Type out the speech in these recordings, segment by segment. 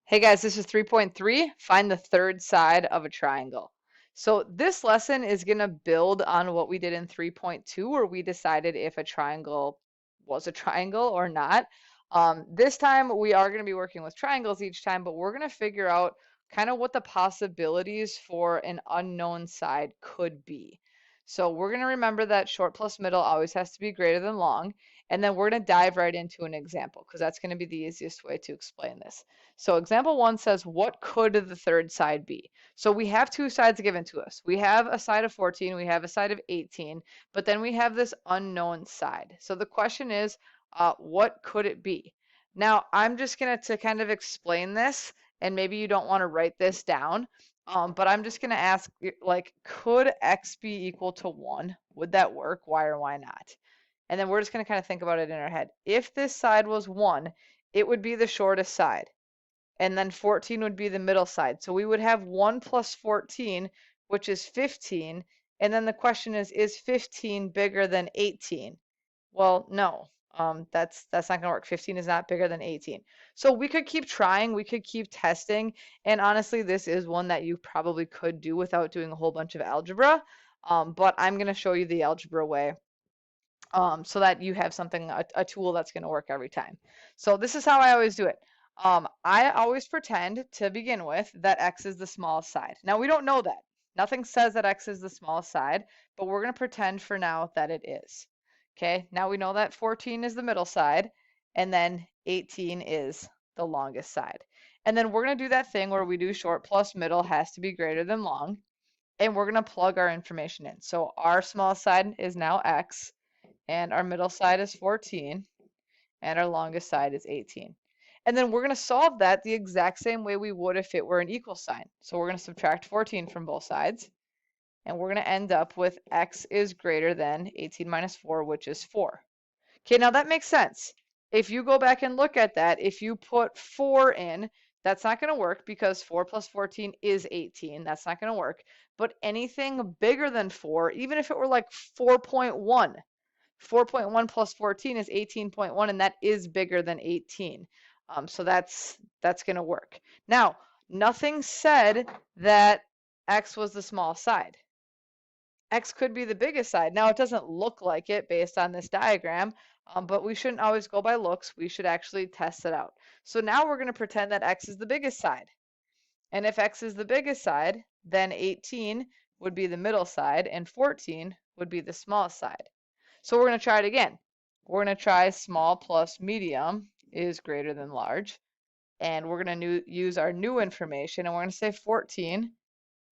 Hey guys, this is 3.3. Find the third side of a triangle. So this lesson is going to build on what we did in 3.2, where we decided if a triangle was a triangle or not. This time we are going to be working with triangles each time, but we're going to figure out kind of what the possibilities for an unknown side could be. So we're going to remember that short plus middle always has to be greater than long. And then we're going to dive right into an example because that's going to be the easiest way to explain this. So example one says, what could the third side be? So we have two sides given to us. We have a side of 14, we have a side of 18, but then we have this unknown side. So the question is, what could it be? Now, I'm just going to kind of explain this, and maybe you don't want to write this down, but I'm just going to ask, like, could x be equal to 1? Would that work? Why or why not? And then we're just going to kind of think about it in our head. If this side was 1, it would be the shortest side, and then 14 would be the middle side. So we would have 1 plus 14, which is 15. And then the question is 15 bigger than 18? Well, no. That's not going to work. 15 is not bigger than 18. So we could keep trying, we could keep testing, and honestly, this is one that you probably could do without doing a whole bunch of algebra. But I'm going to show you the algebra way, so that you have something, a tool that's going to work every time. So this is how I always do it. I always pretend to begin with that x is the smallest side. Now we don't know that. Nothing says that x is the smallest side, but we're going to pretend for now that it is. Okay, now we know that 14 is the middle side, and then 18 is the longest side. And then we're going to do that thing where we do short plus middle has to be greater than long, and we're going to plug our information in. So our small side is now x, and our middle side is 14, and our longest side is 18. And then we're going to solve that the exact same way we would if it were an equal sign. So we're going to subtract 14 from both sides, and we're going to end up with x is greater than 18 minus 4, which is 4. Okay, now that makes sense. If you go back and look at that, if you put 4 in, that's not going to work because 4 plus 14 is 18. That's not going to work. But anything bigger than 4, even if it were like 4.1, 4.1 plus 14 is 18.1, and that is bigger than 18. So that's going to work. Now, nothing said that x was the small side. X could be the biggest side. Now, it doesn't look like it based on this diagram, but we shouldn't always go by looks. We should actually test it out. So now we're going to pretend that x is the biggest side. And if x is the biggest side, then 18 would be the middle side, and 14 would be the smallest side. So we're going to try it again. We're going to try small plus medium is greater than large. And we're going to use our new information, and we're going to say 14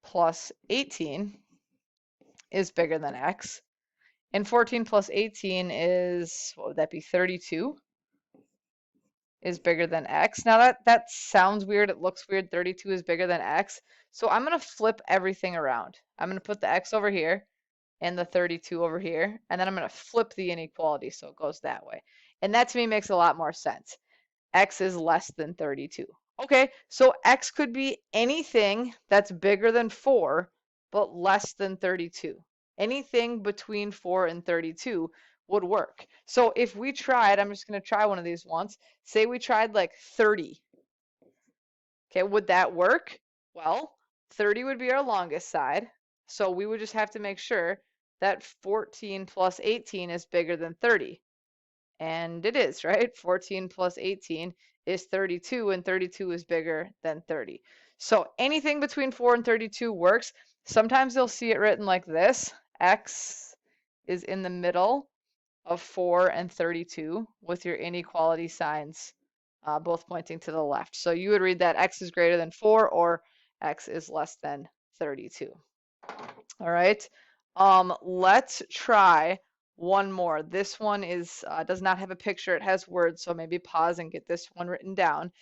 plus 18 is bigger than x. And 14 plus 18 is, what would that be, 32 is bigger than x. Now that sounds weird. It looks weird. 32 is bigger than x. So I'm going to flip everything around. I'm going to put the x over here and the 32 over here, and then I'm going to flip the inequality so it goes that way. And that to me makes a lot more sense. X is less than 32. Okay, so x could be anything that's bigger than 4 but less than 32. Anything between 4 and 32 would work. So if we tried, I'm just going to try one of these once. Say we tried like 30. Okay, would that work? Well, 30 would be our longest side. So we would just have to make sure that 14 plus 18 is bigger than 30. And it is, right? 14 plus 18 is 32, and 32 is bigger than 30. So anything between 4 and 32 works. Sometimes you'll see it written like this. X is in the middle of 4 and 32 with your inequality signs both pointing to the left. So you would read that x is greater than 4 or x is less than 32. All right. Let's try one more. This one is does not have a picture. It has words, so maybe pause and get this one written down.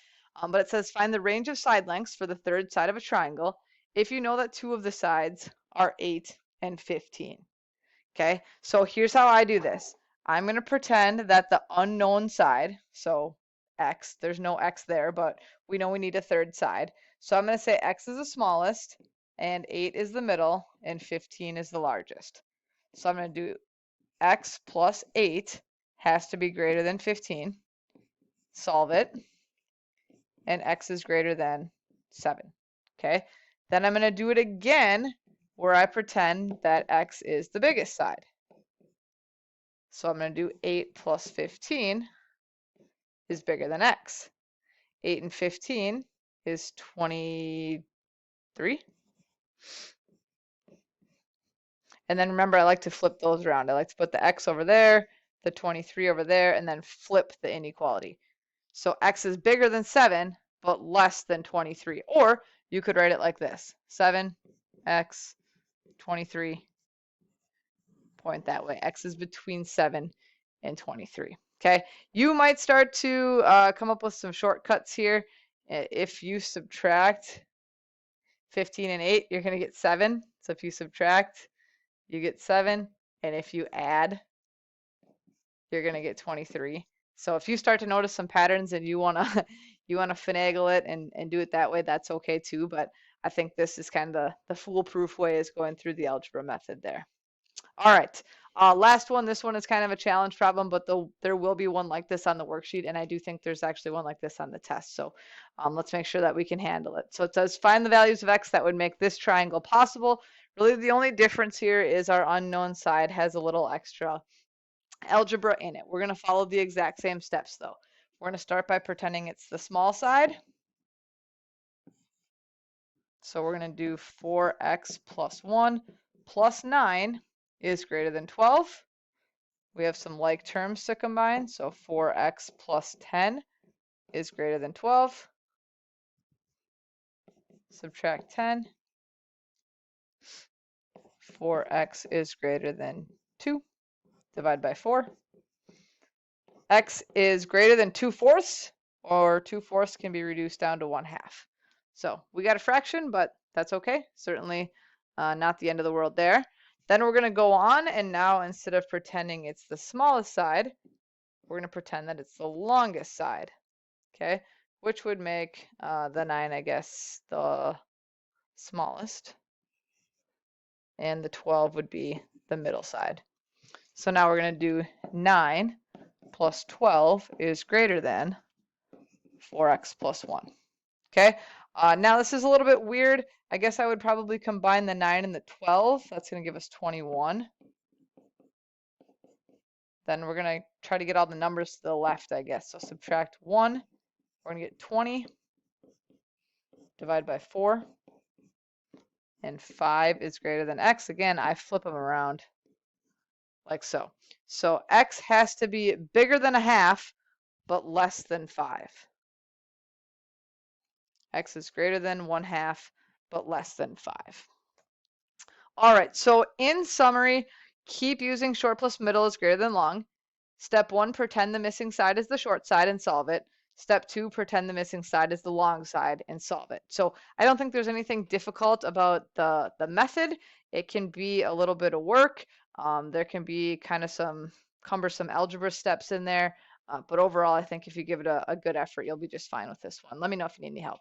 But it says find the range of side lengths for the third side of a triangle if you know that two of the sides are 8 and 15. Okay, so here's how I do this. I'm going to pretend that the unknown side, so x, there's no x there, but we know we need a third side. So I'm going to say x is the smallest, and 8 is the middle, and 15 is the largest. So I'm going to do x plus 8 has to be greater than 15. Solve it. and x is greater than 7. Okay, then I'm going to do it again where I pretend that x is the biggest side. So I'm going to do 8 plus 15 is bigger than x. 8 and 15 is 23. And then remember, I like to flip those around. I like to put the x over there, the 23 over there, and then flip the inequality. So x is bigger than 7, but less than 23. Or you could write it like this: 7x, 23, point that way. X is between 7 and 23. Okay, you might start to come up with some shortcuts here. If you subtract 15 and 8, you're going to get 7. So if you subtract, you get 7. And if you add, you're going to get 23. So if you start to notice some patterns and you want to you want to finagle it and do it that way, that's okay too. But I think this is kind of the foolproof way, is going through the algebra method there. All right, last one. This one is kind of a challenge problem, but there will be one like this on the worksheet, and I do think there's actually one like this on the test. So let's make sure that we can handle it. So it says find the values of x that would make this triangle possible. Really, the only difference here is our unknown side has a little extra algebra in it. We're going to follow the exact same steps though. We're going to start by pretending it's the small side. So we're going to do 4x plus 1 plus 9 is greater than 12. We have some like terms to combine. So 4x plus 10 is greater than 12. Subtract 10. 4x is greater than 2. Divide by 4. X is greater than 2/4, or 2/4 can be reduced down to 1/2. So we got a fraction, but that's okay. Certainly not the end of the world there. Then we're going to go on, and now instead of pretending it's the smallest side, we're going to pretend that it's the longest side. Okay, which would make the 9, I guess, the smallest, and the 12 would be the middle side. So now we're going to do 9 plus 12 is greater than 4x plus 1. Okay, now this is a little bit weird. I guess I would probably combine the 9 and the 12. That's going to give us 21. Then we're going to try to get all the numbers to the left, I guess. So subtract 1. We're going to get 20. Divide by 4. And 5 is greater than x. Again, I flip them around like so. So x has to be bigger than 1/2, but less than 5. X is greater than 1/2, but less than 5. All right, so in summary, keep using short plus middle is greater than long. Step 1, pretend the missing side is the short side and solve it. Step 2, pretend the missing side is the long side and solve it. So I don't think there's anything difficult about the method. It can be a little bit of work. There can be kind of some cumbersome algebra steps in there. But overall, I think if you give it a good effort, you'll be just fine with this one. Let me know if you need any help.